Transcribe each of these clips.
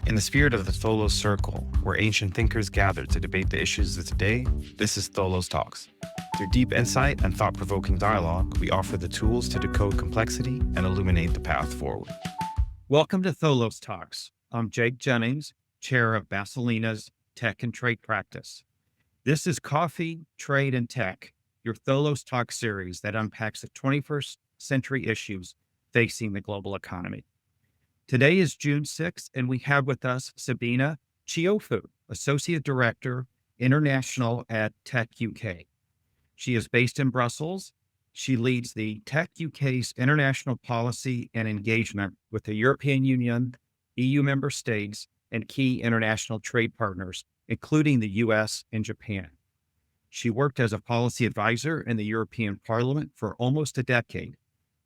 In the spirit of the Tholos Circle, where ancient thinkers gathered to debate the issues of today, this is Tholos Talks. Through deep insight and thought-provoking dialogue, we offer the tools to decode complexity and illuminate the path forward. Welcome to Tholos Talks. I'm Jake Jennings, chair of Basilinna's Tech and Trade Practice. This is Coffee, Trade, and Tech, your Tholos Talk series that unpacks the 21st century issues facing the global economy. Today is June 6th, and we have with us Sabina Ciofu, Associate Director, International at techUK. She is based in Brussels. She leads the techUK's international policy and engagement with the European Union, EU member states, and key international trade partners, including the US and Japan. She worked as a policy advisor in the European Parliament for almost a decade,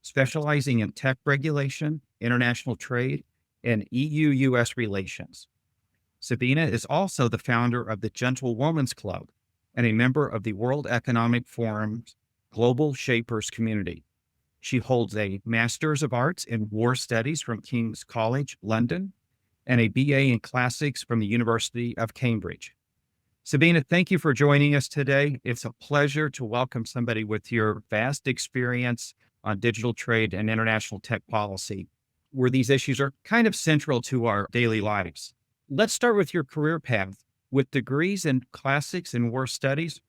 specializing in tech regulation, international trade, and EU-US relations. Sabina is also the founder of the Gentle Woman's Club and a member of the World Economic Forum's Global Shapers community. She holds a Master's of Arts in War Studies from King's College, London, and a BA in Classics from the University of Cambridge. Sabina, thank you for joining us today. It's a pleasure to welcome somebody with your vast experience on digital trade and international tech policy, where these issues are kind of central to our daily lives. Let's start with your career path. With degrees in Classics and War Studies,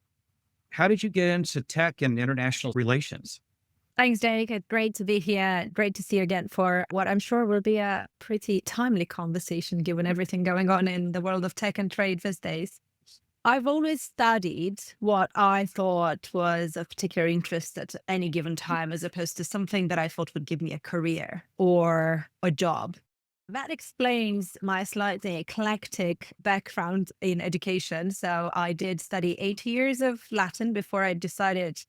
how did you get into tech and international relations? Thanks, Jake. It's great to be here. Great to see you again for what I'm sure will be a pretty timely conversation given everything going on in the world of tech and trade these days. I've always studied what I thought was of particular interest at any given time, as opposed to something that I thought would give me a career or a job. That explains my slightly eclectic background in education. So I did study 8 years of Latin before I decided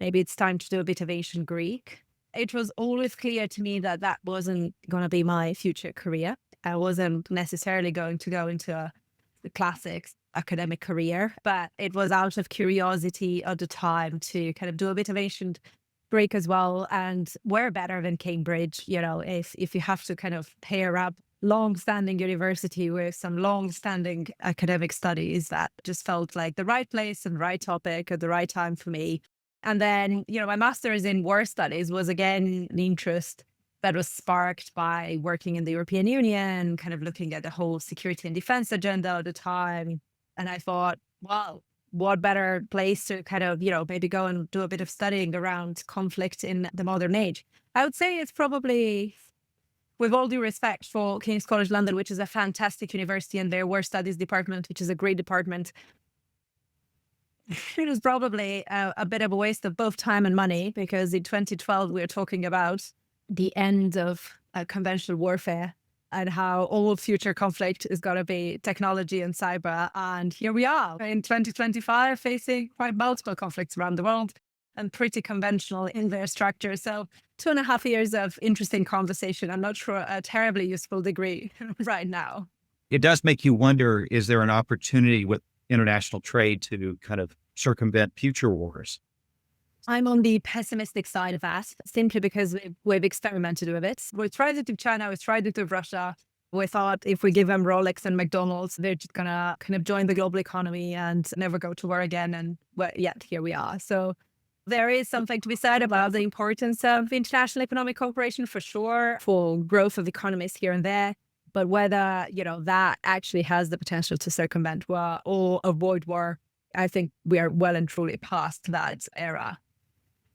maybe it's time to do a bit of ancient Greek. It was always clear to me that that wasn't going to be my future career. I wasn't necessarily going to go into the classics academic career, but it was out of curiosity at the time to kind of do a bit of ancient Greek as well. And where better than Cambridge, if you have to kind of pair up long-standing university with some long-standing academic studies, that just felt like the right place and right topic at the right time for me. And then, my master's in war studies was again an interest that was sparked by working in the European Union, kind of looking at the whole security and defense agenda at the time. And I thought, well, what better place to kind of, maybe go and do a bit of studying around conflict in the modern age. I would say it's probably, with all due respect for King's College London, which is a fantastic university, and their War Studies department, which is a great department, it was probably a bit of a waste of both time and money, because in 2012, we were talking about the end of conventional warfare and how all future conflict is going to be technology and cyber. And here we are in 2025 facing quite multiple conflicts around the world and pretty conventional in their structure. So 2.5 years of interesting conversation. I'm not sure a terribly useful degree right now. It does make you wonder, is there an opportunity with international trade to kind of circumvent future wars? I'm on the pessimistic side of that, simply because we've experimented with it. We tried it with China, we tried it with Russia. We thought if we give them Rolex and McDonald's, they're just going to kind of join the global economy and never go to war again. And well, yet here we are. So there is something to be said about the importance of international economic cooperation, for sure, for growth of economies here and there. But whether, that actually has the potential to circumvent war or avoid war, I think we are well and truly past that era.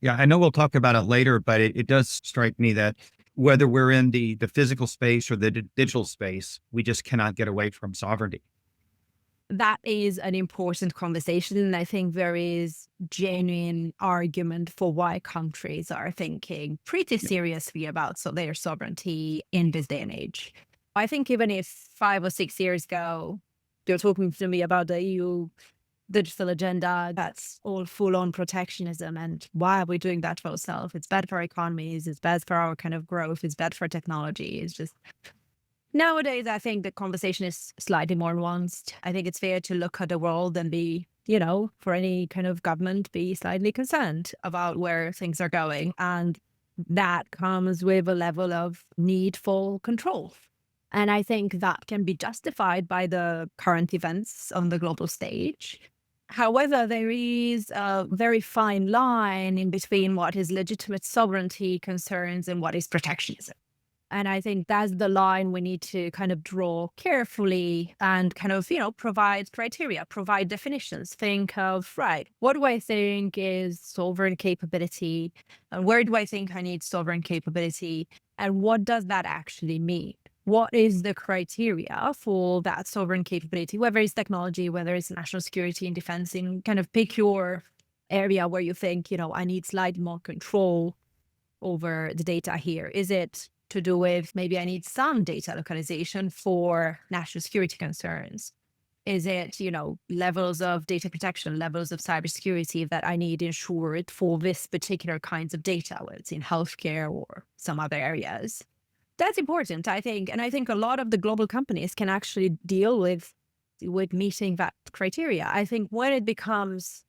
Yeah, I know we'll talk about it later, but it does strike me that whether we're in the physical space or the digital space, we just cannot get away from sovereignty. That is an important conversation. And I think there is genuine argument for why countries are thinking pretty seriously about their sovereignty in this day and age. I think even if 5 or 6 years ago, you're talking to me about the EU digital agenda, that's all full-on protectionism. And why are we doing that for ourselves? It's bad for our economies. It's bad for our kind of growth. It's bad for technology. It's just nowadays, I think the conversation is slightly more nuanced. I think it's fair to look at the world and be, for any kind of government, be slightly concerned about where things are going. And that comes with a level of need for control. And I think that can be justified by the current events on the global stage. However, there is a very fine line in between what is legitimate sovereignty concerns and what is protectionism. And I think that's the line we need to kind of draw carefully and kind of, provide criteria, provide definitions. Think of, right, what do I think is sovereign capability? And where do I think I need sovereign capability? And what does that actually mean? What is the criteria for that sovereign capability, whether it's technology, whether it's national security and defense, and kind of pick your area where you think, I need slightly more control over the data here. Is it to do with maybe I need some data localization for national security concerns? Is it, levels of data protection, levels of cybersecurity that I need ensured for this particular kinds of data, whether it's in healthcare or some other areas? That's important, I think. And I think a lot of the global companies can actually deal with meeting that criteria. I think when it becomes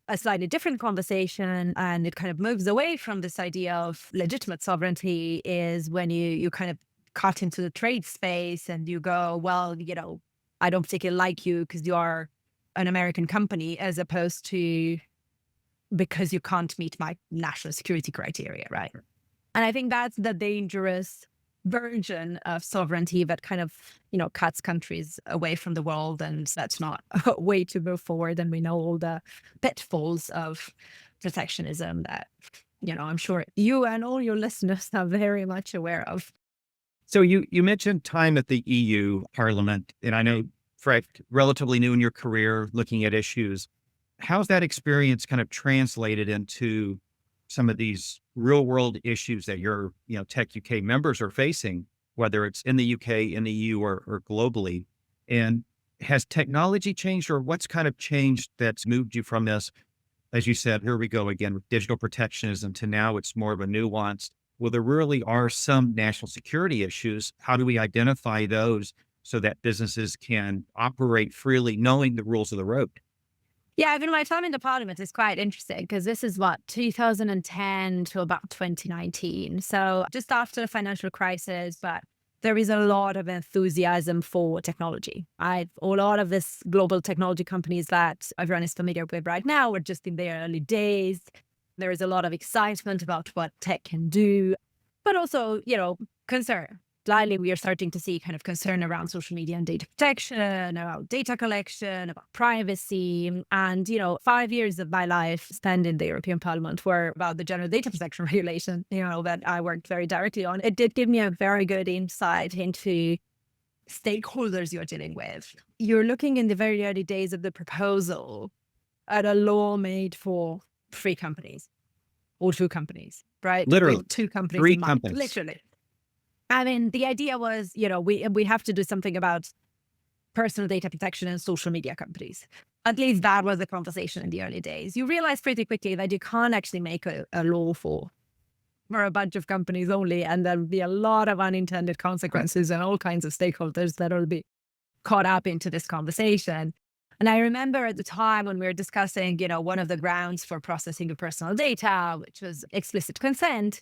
a slightly different conversation and it kind of moves away from this idea of legitimate sovereignty is when you kind of cut into the trade space and you go, well, I don't particularly like you because you are an American company, as opposed to because you can't meet my national security criteria, right? And I think that's the dangerous version of sovereignty that kind of, cuts countries away from the world. And that's not a way to move forward. And we know all the pitfalls of protectionism that, I'm sure you and all your listeners are very much aware of. So you mentioned time at the EU Parliament, and I know, Fred, relatively new in your career looking at issues. How's that experience kind of translated into some of these real world issues that your, techUK members are facing, whether it's in the UK, in the EU, or globally? And has technology changed, or what's kind of changed that's moved you from this, as you said, here we go again with digital protectionism, to now it's more of a nuanced, well, there really are some national security issues. How do we identify those so that businesses can operate freely, knowing the rules of the road? Yeah, even my time in the parliament is quite interesting because this is 2010 to about 2019. So just after the financial crisis, but there is a lot of enthusiasm for technology. A lot of this global technology companies that everyone is familiar with right now were just in their early days. There is a lot of excitement about what tech can do, but also, concern. Slightly, we are starting to see kind of concern around social media and data protection, about data collection, about privacy. And, 5 years of my life spent in the European Parliament were about the general data protection regulation, that I worked very directly on. It did give me a very good insight into stakeholders you're dealing with. You're looking in the very early days of the proposal at a law made for 3 companies or 2 companies, right? Literally, with 2 companies 3 in mind, companies. literally. I mean, the idea was, we have to do something about personal data protection in social media companies. At least that was the conversation in the early days. You realize pretty quickly that you can't actually make a law for a bunch of companies only, and there'll be a lot of unintended consequences and all kinds of stakeholders that will be caught up into this conversation. And I remember at the time when we were discussing, one of the grounds for processing of personal data, which was explicit consent.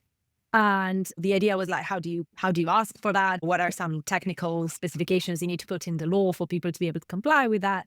And the idea was like, how do you ask for that? What are some technical specifications you need to put in the law for people to be able to comply with that?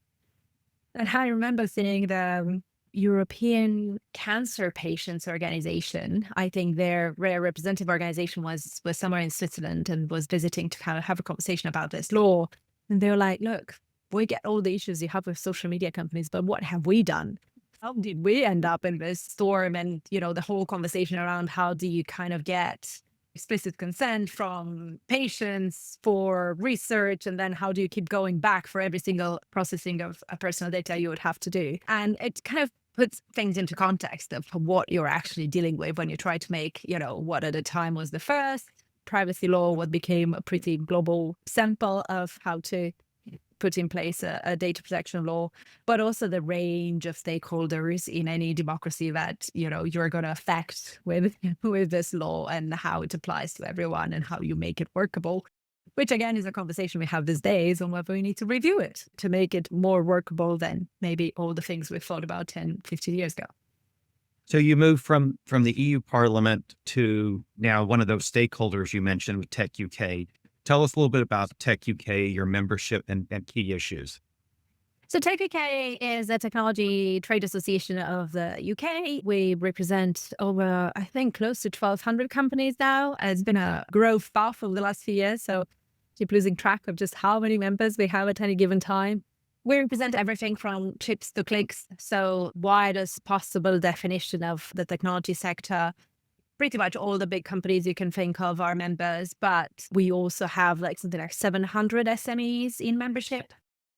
And I remember seeing the European Cancer Patients Organization. I think their representative organization was somewhere in Switzerland and was visiting to kind of have a conversation about this law. And they were like, look, we get all the issues you have with social media companies, but what have we done? How did we end up in this storm? And, the whole conversation around how do you kind of get explicit consent from patients for research, and then how do you keep going back for every single processing of a personal data you would have to do? And it kind of puts things into context of what you're actually dealing with when you try to make, what at the time was the first privacy law, what became a pretty global sample of how to put in place a data protection law, but also the range of stakeholders in any democracy that, you're going to affect with this law, and how it applies to everyone and how you make it workable, which again is a conversation we have these days on whether we need to review it to make it more workable than maybe all the things we thought about 10, 15 years ago. So you moved from the EU Parliament to now one of those stakeholders you mentioned with techUK. Tell us a little bit about techUK, your membership, and key issues. So techUK is a technology trade association of the UK. We represent over, I think, close to 1,200 companies now. It's been a growth path over the last few years. So keep losing track of just how many members we have at any given time. We represent everything from chips to clicks. So widest possible definition of the technology sector. Pretty much all the big companies you can think of are members, but we also have like something like 700 SMEs in membership.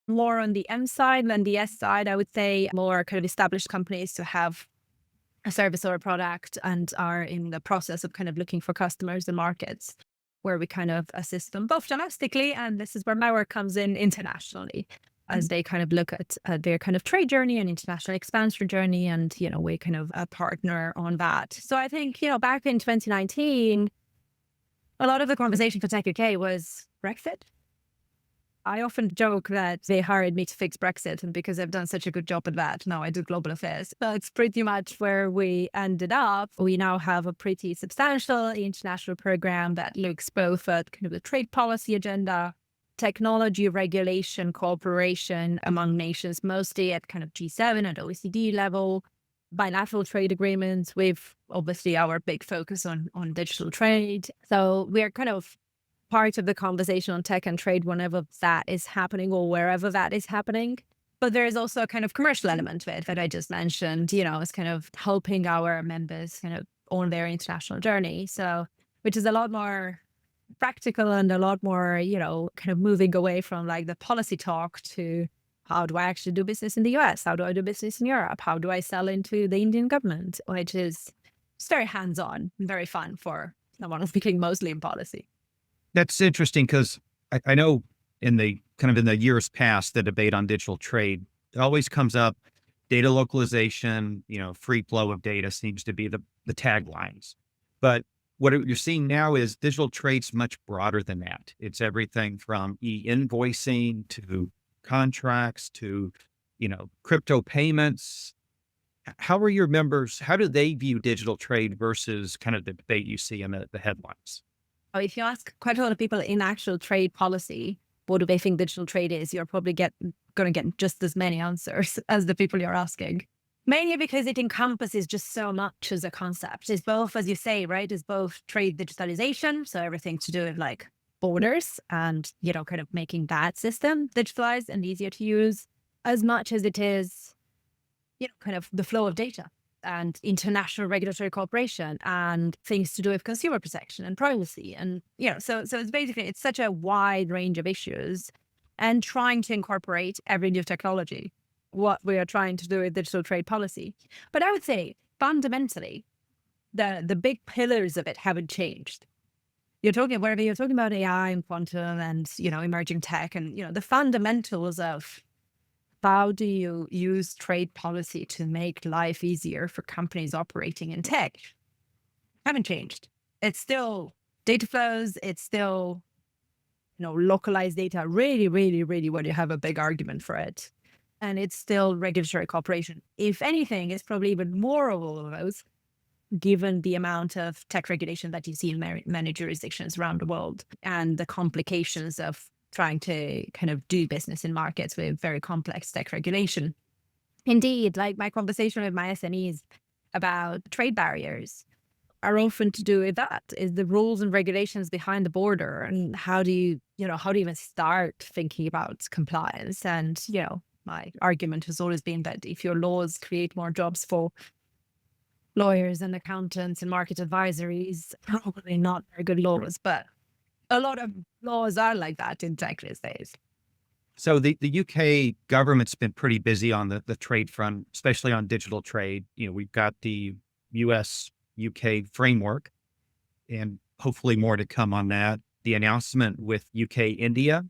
More on the M side than the S side, I would say more kind of established companies to have a service or a product and are in the process of kind of looking for customers and markets where we kind of assist them both domestically. And this is where my work comes in internationally as they kind of look at their kind of trade journey and international expansion journey. And, we kind of a partner on that. So I think, back in 2019, a lot of the conversation for techUK was Brexit. I often joke that they hired me to fix Brexit, and because I've done such a good job at that, now I do global affairs. That's pretty much where we ended up. We now have a pretty substantial international program that looks both at kind of the trade policy agenda, technology regulation, cooperation among nations, mostly at kind of G7 and OECD level, bilateral trade agreements with obviously our big focus on digital trade. So we're kind of part of the conversation on tech and trade whenever that is happening or wherever that is happening. But there is also a kind of commercial element to it that I just mentioned, is kind of helping our members kind of on their international journey. So, which is a lot more practical and a lot more, kind of moving away from like the policy talk to how do I actually do business in the US? How do I do business in Europe? How do I sell into the Indian government? Which is just very hands-on and very fun for someone who's speaking mostly in policy. That's interesting because I know in the years past, the debate on digital trade, it always comes up. Data localization, free flow of data seems to be the taglines. But what you're seeing now is digital trade's much broader than that. It's everything from e-invoicing to contracts to, crypto payments. How are your members? How do they view digital trade versus kind of the debate you see in the headlines? If you ask quite a lot of people in actual trade policy, what do they think digital trade is? You're probably going to get just as many answers as the people you're asking. Mainly because it encompasses just so much as a concept. It's both, as you say, right? It's both trade digitalization, so everything to do with like borders and, kind of making that system digitalized and easier to use, as much as it is, kind of the flow of data and international regulatory cooperation and things to do with consumer protection and privacy. And, so it's basically, it's such a wide range of issues and trying to incorporate every new technology, what we are trying to do with digital trade policy. But I would say fundamentally, the big pillars of it haven't changed. Wherever you're talking about AI and quantum and, emerging tech and, the fundamentals of how do you use trade policy to make life easier for companies operating in tech haven't changed. It's still data flows. It's still, localized data, really, really, really where you have a big argument for it. And it's still regulatory cooperation. If anything, it's probably even more of all of those, given the amount of tech regulation that you see in many jurisdictions around the world and the complications of trying to kind of do business in markets with very complex tech regulation. Indeed, like my conversation with my SMEs about trade barriers are often to do with that, is the rules and regulations behind the border and how do you even start thinking about compliance? And, my argument has always been that if your laws create more jobs for lawyers and accountants and market advisories, probably not very good laws, but a lot of laws are like that in tech these days. So the UK government's been pretty busy on the trade front, especially on digital trade. We've got the US UK framework and hopefully more to come on that. The announcement with UK India.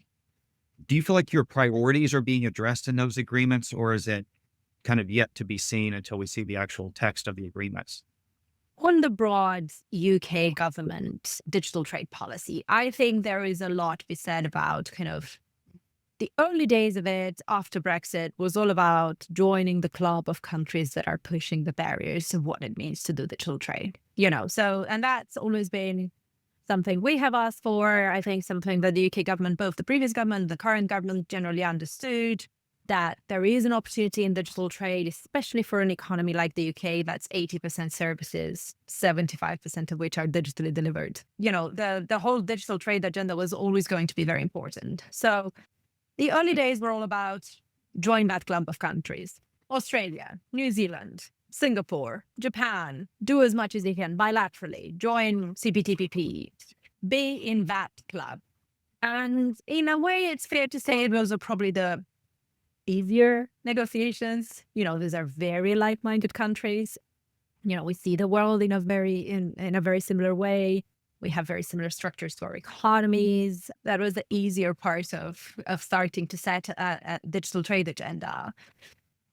Do you feel like your priorities are being addressed in those agreements, or is it kind of yet to be seen until we see the actual text of the agreements? On the broad UK government digital trade policy, I think there is a lot to be said about kind of the early days of it after Brexit was all about joining the club of countries that are pushing the barriers of what it means to do digital trade, and that's always been something we have asked for. I think something that the UK government, both the previous government, the current government, generally understood, that there is an opportunity in digital trade, especially for an economy like the UK that's 80% services, 75% of which are digitally delivered. The whole digital trade agenda was always going to be very important. So the early days were all about join that club of countries. Australia, New Zealand, Singapore, Japan, do as much as you can bilaterally, join CPTPP, be in that club. And in a way, it's fair to say those are probably the easier negotiations. These are very like-minded countries. We see the world in a very similar way. We have very similar structures to our economies. That was the easier part of starting to set a digital trade agenda.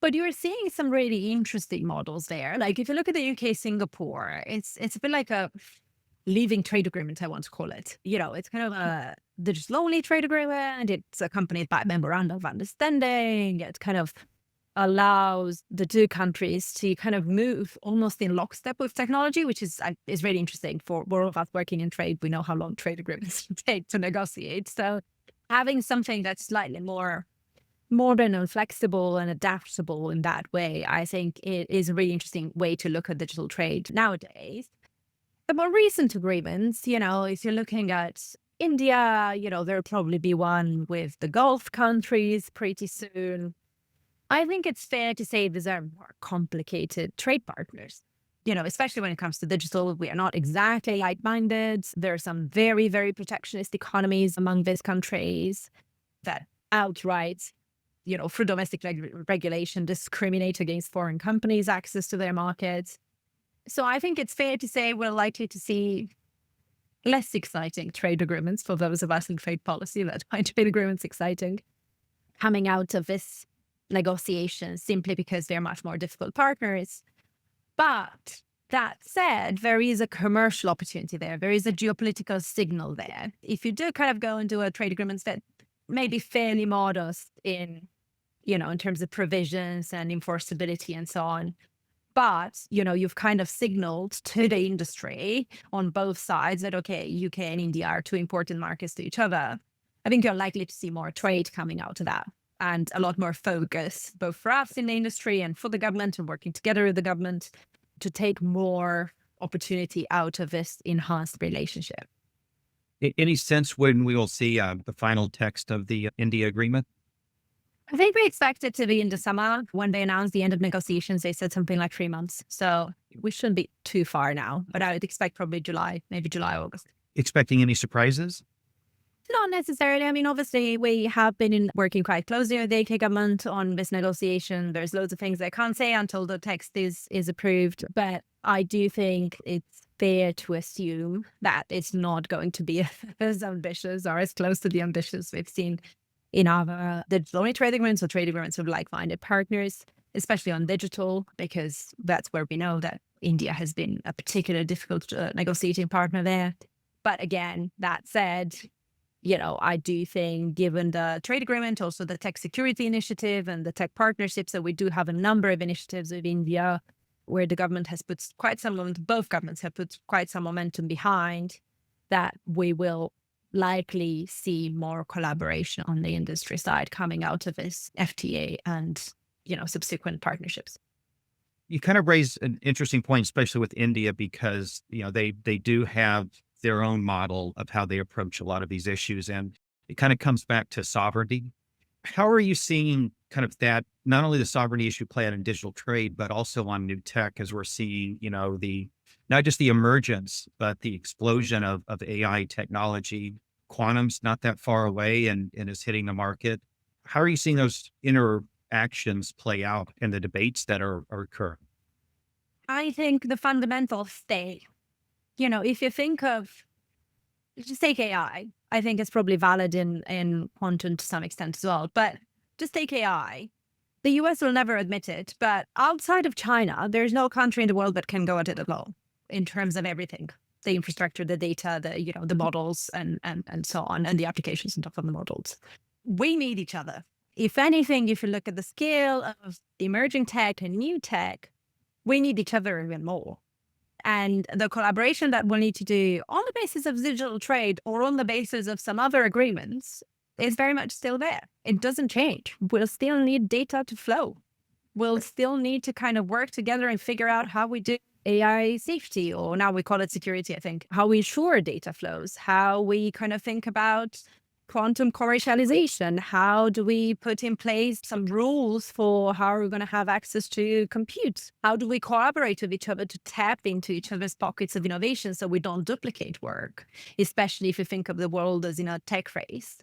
But you're seeing some really interesting models there. Like if you look at the UK, Singapore, it's a bit like a living trade agreement, I want to call it. It's kind of a digital-only trade agreement. It's accompanied by a memorandum of understanding. It kind of allows the two countries to kind of move almost in lockstep with technology, which is really interesting for all of us working in trade. We know how long trade agreements take to negotiate. So having something that's slightly more modern and flexible and adaptable in that way, I think it is a really interesting way to look at digital trade nowadays. The more recent agreements, if you're looking at India, there'll probably be one with the Gulf countries pretty soon. I think it's fair to say these are more complicated trade partners, especially when it comes to digital. We are not exactly like-minded. There are some very, very protectionist economies among these countries that outright, through domestic regulation, discriminate against foreign companies' access to their markets. So I think it's fair to say we're likely to see less exciting trade agreements for those of us in trade policy that find trade agreements exciting coming out of this negotiation, simply because they're much more difficult partners. But that said, there is a commercial opportunity there. There is a geopolitical signal there. If you do kind of go and do a trade agreement that may be fairly modest in terms of provisions and enforceability and so on, but, you've kind of signaled to the industry on both sides that, okay, UK and India are two important markets to each other. I think you're likely to see more trade coming out of that and a lot more focus, both for us in the industry and for the government, and working together with the government to take more opportunity out of this enhanced relationship. Any sense when we will see the final text of the India agreement? I think we expect it to be in the summer. When they announced the end of negotiations, they said something like 3 months. So we shouldn't be too far now, but I would expect probably July, maybe July, August. Expecting any surprises? Not necessarily. I mean, obviously, we have been working quite closely with the UK government on this negotiation. There's loads of things I can't say until the text is approved. But I do think it's fair to assume that it's not going to be as ambitious or as close to the ambitious we've seen in other digital-only trade agreements or trade agreements with like-minded partners, especially on digital, because that's where we know that India has been a particularly difficult negotiating partner there. But again, that said, I do think given the trade agreement, also the tech security initiative and the tech partnerships, that we do have a number of initiatives with India where the government has put quite some momentum, both governments have put quite some momentum behind, that we will likely see more collaboration on the industry side coming out of this FTA and, subsequent partnerships. You kind of raised an interesting point, especially with India, because, they do have their own model of how they approach a lot of these issues. And it kind of comes back to sovereignty. How are you seeing kind of that, not only the sovereignty issue play out in digital trade, but also on new tech, as we're seeing, not just the emergence, but the explosion of AI technology? Quantum's not that far away and is hitting the market. How are you seeing those interactions play out in the debates that are occurring? I think the fundamentals stay. If you think of, just take AI, I think it's probably valid in quantum to some extent as well. But just take AI. The US will never admit it, but outside of China, there's no country in the world that can go at it alone in terms of everything. The infrastructure, the data, the models and so on, and the applications and stuff on the models. We need each other. If anything, if you look at the scale of the emerging tech and new tech, we need each other even more. And the collaboration that we'll need to do on the basis of digital trade or on the basis of some other agreements is very much still there. It doesn't change. We'll still need data to flow. We'll still need to kind of work together and figure out how we do AI safety, or now we call it security, I think, how we ensure data flows, how we kind of think about quantum commercialization, how do we put in place some rules for how we're going to have access to compute, how do we collaborate with each other to tap into each other's pockets of innovation so we don't duplicate work, especially if you think of the world as in a tech race.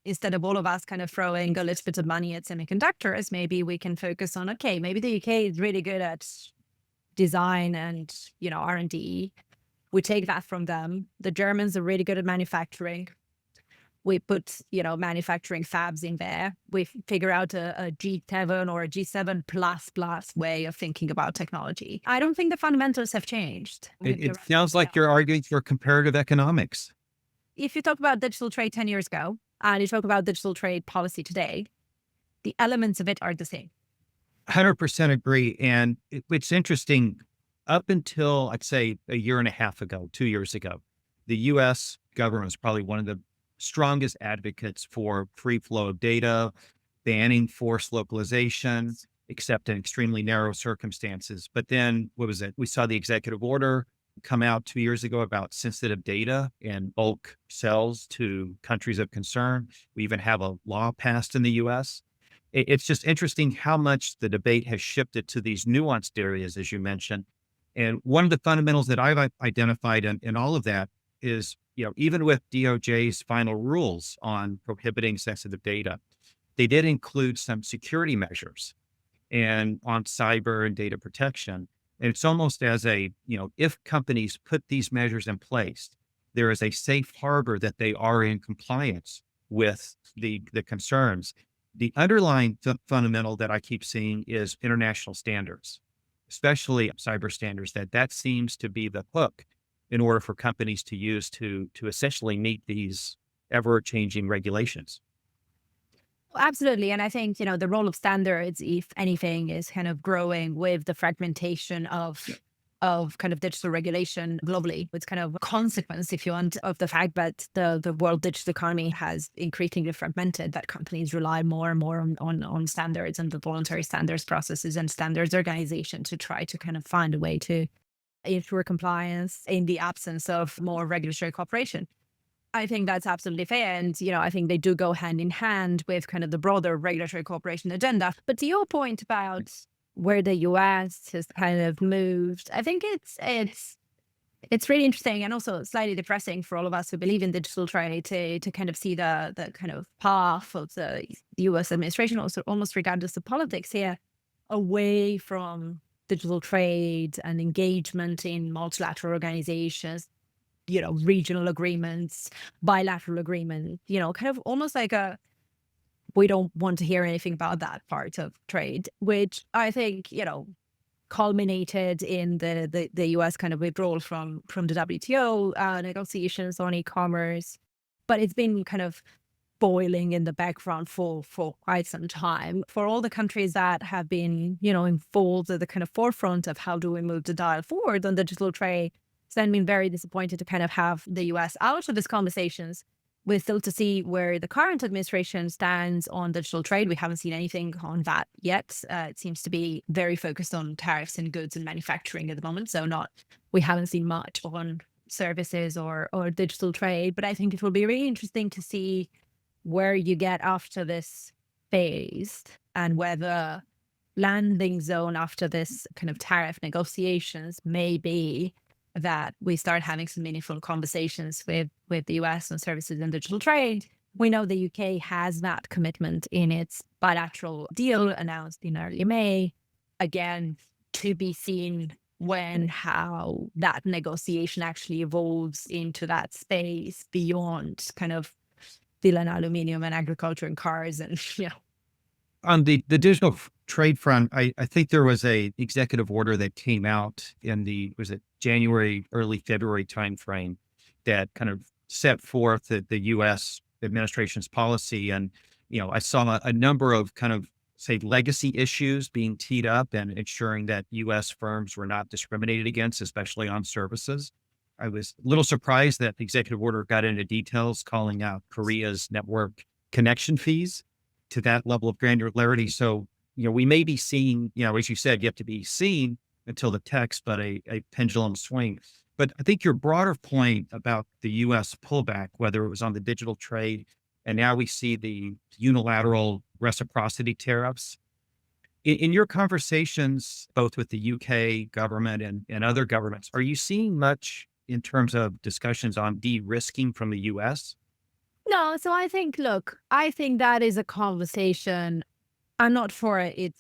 Instead of all of us kind of throwing a little bit of money at semiconductors, maybe we can focus on, okay, maybe the UK is really good at design and, R&D. We take that from them. The Germans are really good at manufacturing. We put, manufacturing fabs in there. We figure out a G7 or a G7++ way of thinking about technology. I don't think the fundamentals have changed. It sounds like you're arguing for comparative economics. If you talk about digital trade 10 years ago, and you talk about digital trade policy today, the elements of it are the same. 100% agree. And it's interesting, up until I'd say a year and a half ago, 2 years ago, the US government was probably one of the strongest advocates for free flow of data, banning forced localization, except in extremely narrow circumstances. But then we saw the executive order come out 2 years ago about sensitive data and bulk sales to countries of concern. We even have a law passed in the US. It's just interesting how much the debate has shifted to these nuanced areas, as you mentioned. And one of the fundamentals that I've identified in all of that is, even with DOJ's final rules on prohibiting sensitive data, they did include some security measures and on cyber and data protection. And it's almost as if companies put these measures in place, there is a safe harbor that they are in compliance with the concerns. The underlying fundamental that I keep seeing is international standards, especially cyber standards, that seems to be the hook in order for companies to use to essentially meet these ever-changing regulations. Absolutely. And I think, the role of standards, if anything, is kind of growing with the fragmentation of kind of digital regulation globally. It's kind of a consequence, if you want, of the fact that the world digital economy has increasingly fragmented, that companies rely more and more on standards and the voluntary standards processes and standards organization to try to kind of find a way to ensure compliance in the absence of more regulatory cooperation. I think that's absolutely fair. And, I think they do go hand in hand with kind of the broader regulatory cooperation agenda. But to your point about where the US has kind of moved, I think it's really interesting and also slightly depressing for all of us who believe in digital trade to kind of see the kind of path of the US administration, also almost regardless of politics here, away from digital trade and engagement in multilateral organizations, regional agreements, bilateral agreements, kind of almost like we don't want to hear anything about that part of trade, which I think, culminated in the US kind of withdrawal from the WTO negotiations on e-commerce. But it's been kind of boiling in the background for quite some time. For all the countries that have been, involved at the kind of forefront of how do we move the dial forward on digital trade, it's then been very disappointed to kind of have the US out of these conversations. We're still to see where the current administration stands on digital trade. We haven't seen anything on that yet. It seems to be very focused on tariffs and goods and manufacturing at the moment. So we haven't seen much on services or digital trade. But I think it will be really interesting to see where you get after this phase and whether landing zone after this kind of tariff negotiations may be that we start having some meaningful conversations with the US on services and digital trade. We know the UK has that commitment in its bilateral deal announced in early May. Again, to be seen how that negotiation actually evolves into that space beyond kind of steel and aluminum and agriculture and cars and, On the digital trade front, I think there was a executive order that came out in was it January, early February timeframe that kind of set forth the U.S. administration's policy. And, I saw a number of kind of say, legacy issues being teed up and ensuring that U.S. firms were not discriminated against, especially on services. I was a little surprised that the executive order got into details calling out Korea's network connection fees to that level of granularity. So, we may be seeing, as you said, yet to be seen until the text, but a pendulum swing. But I think your broader point about the U.S. pullback, whether it was on the digital trade, and now we see the unilateral reciprocity tariffs. In your conversations, both with the UK government and other governments, are you seeing much in terms of discussions on de-risking from the US? No, so I think, look, I think that is a conversation. I'm not for it. It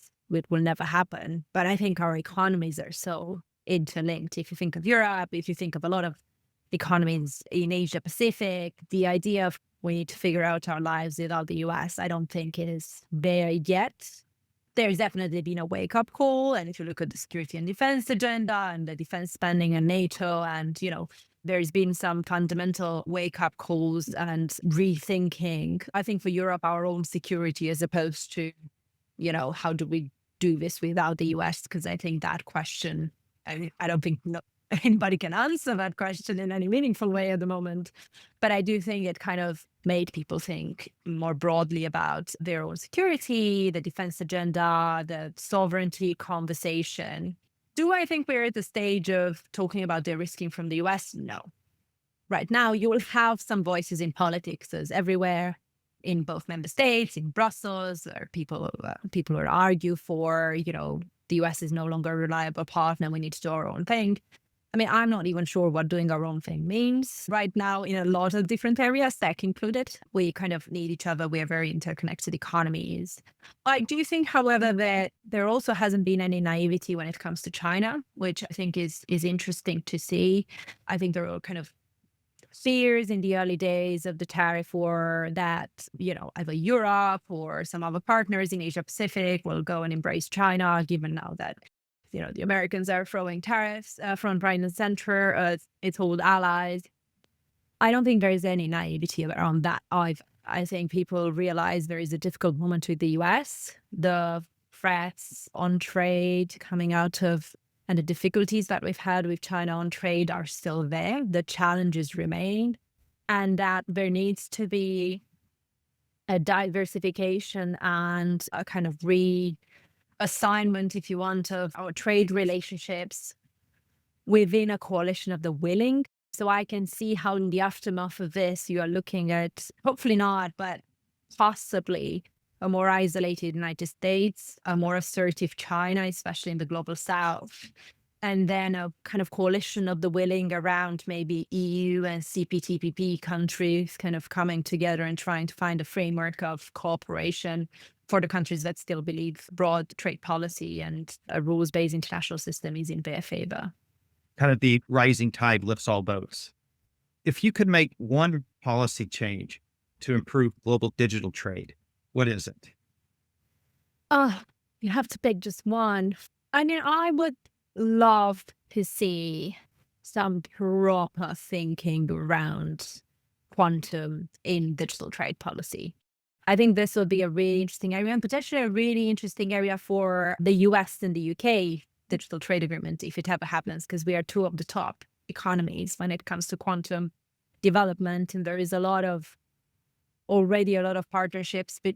will never happen. But I think our economies are so interlinked. If you think of Europe, if you think of a lot of economies in Asia Pacific, the idea of we need to figure out our lives without the US, I don't think it is there yet. There's definitely been a wake-up call. And if you look at the security and defense agenda and the defense spending and NATO, and, there's been some fundamental wake-up calls and rethinking, I think, for Europe, our own security as opposed to, how do we do this without the US? Because I think that question, I don't think anybody can answer that question in any meaningful way at the moment. But I do think it kind of made people think more broadly about their own security, the defense agenda, the sovereignty conversation. Do I think we're at the stage of talking about de-risking from the US? No. Right now, you will have some voices in politics as everywhere, in both member states, in Brussels, or people who argue for, the US is no longer a reliable partner, we need to do our own thing. I mean, I'm not even sure what doing our own thing means right now in a lot of different areas, tech included. We kind of need each other. We are very interconnected economies. I do think, however, that there also hasn't been any naivety when it comes to China, which I think is interesting to see. I think there are kind of fears in the early days of the tariff war that, either Europe or some other partners in Asia Pacific will go and embrace China, given now that the Americans are throwing tariffs front, right, and center, its old allies. I don't think there is any naivety around that. I think people realize there is a difficult moment with the US. The threats on trade coming out of, and the difficulties that we've had with China on trade are still there. The challenges remain, and that there needs to be a diversification and a kind of assignment, if you want, of our trade relationships within a coalition of the willing. So I can see how in the aftermath of this, you are looking at, hopefully not, but possibly a more isolated United States, a more assertive China, especially in the global South, and then a kind of coalition of the willing around maybe EU and CPTPP countries kind of coming together and trying to find a framework of cooperation for the countries that still believe broad trade policy and a rules-based international system is in their favor. Kind of the rising tide lifts all boats. If you could make one policy change to improve global digital trade, what is it? You have to pick just one. I mean, I would love to see some proper thinking around quantum in digital trade policy. I think this would be a really interesting area, and potentially a really interesting area for the US and the UK digital trade agreement, if it ever happens, because we are two of the top economies when it comes to quantum development. And there is already a lot of partnerships, but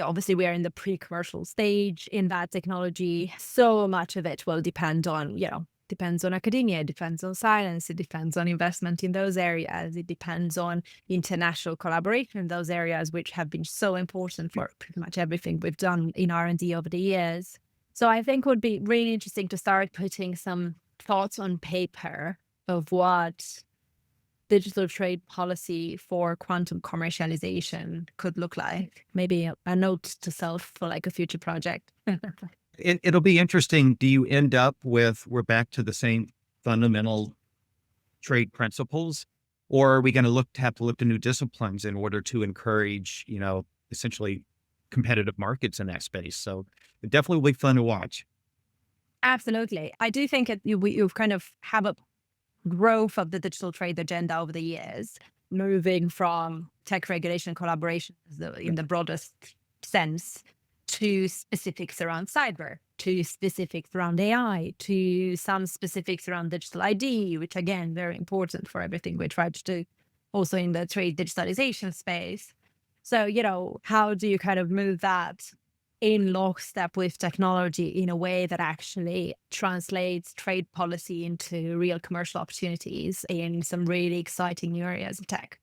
obviously we are in the pre-commercial stage in that technology. So much of it will depend on, depends on academia, it depends on science, it depends on investment in those areas, it depends on international collaboration in those areas, which have been so important for pretty much everything we've done in R&D over the years. So I think it would be really interesting to start putting some thoughts on paper of what digital trade policy for quantum commercialization could look like. Maybe a note to self for like a future project. It'll be interesting. Do you end up with, we're back to the same fundamental trade principles, or are we going to have to look to new disciplines in order to encourage, essentially competitive markets in that space? So it definitely will be fun to watch. Absolutely. I do think you've kind of have a growth of the digital trade agenda over the years, moving from tech regulation collaboration in the broadest sense to specifics around cyber, to specifics around AI, to some specifics around digital ID, which again, very important for everything we try to do also in the trade digitalization space. So, how do you kind of move that in lockstep with technology in a way that actually translates trade policy into real commercial opportunities in some really exciting new areas of tech?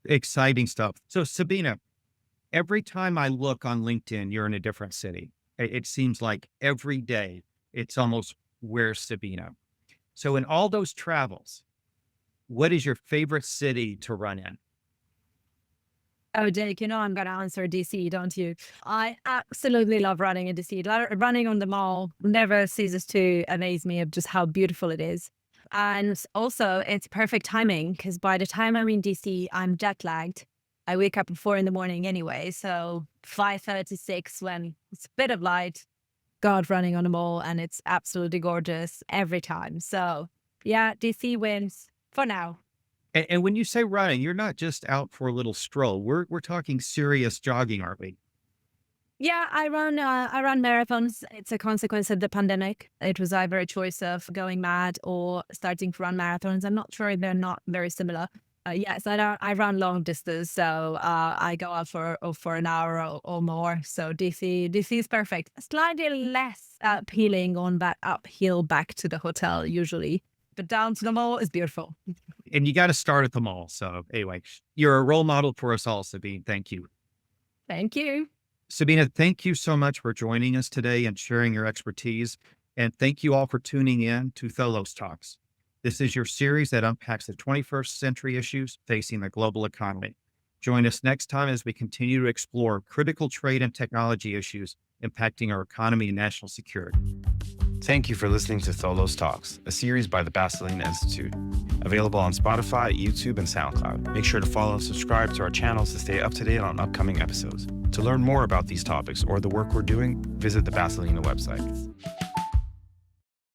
Exciting stuff. So Sabina, every time I look on LinkedIn, you're in a different city. It seems like every day it's almost where's Sabina. So in all those travels, what is your favorite city to run in? Oh, Jake, I'm going to answer DC, don't you? I absolutely love running in DC. Running on the mall never ceases to amaze me of just how beautiful it is. And also, it's perfect timing because by the time I'm in DC, I'm jet lagged. I wake up at 4 a.m. anyway. So 5:36 when it's a bit of light, God, running on the mall, and it's absolutely gorgeous every time. So yeah, DC wins for now. And when you say running, you're not just out for a little stroll. We're talking serious jogging, aren't we? Yeah, I run marathons. It's a consequence of the pandemic. It was either a choice of going mad or starting to run marathons. I'm not sure, they're not very similar. Yes, I run long distance, so I go out for an hour or more. So DC is perfect. Slightly less appealing on that uphill back to the hotel usually, but down to the mall is beautiful. And you got to start at the mall. So anyway, you're a role model for us all, Sabine. Thank you. Thank you. Sabina, thank you so much for joining us today and sharing your expertise. And thank you all for tuning in to Tholos Talks. This is your series that unpacks the 21st century issues facing the global economy. Join us next time as we continue to explore critical trade and technology issues impacting our economy and national security. Thank you for listening to Tholos Talks, a series by the Basilinna Institute. Available on Spotify, YouTube, and SoundCloud. Make sure to follow and subscribe to our channels to stay up to date on upcoming episodes. To learn more about these topics or the work we're doing, visit the Basilinna website.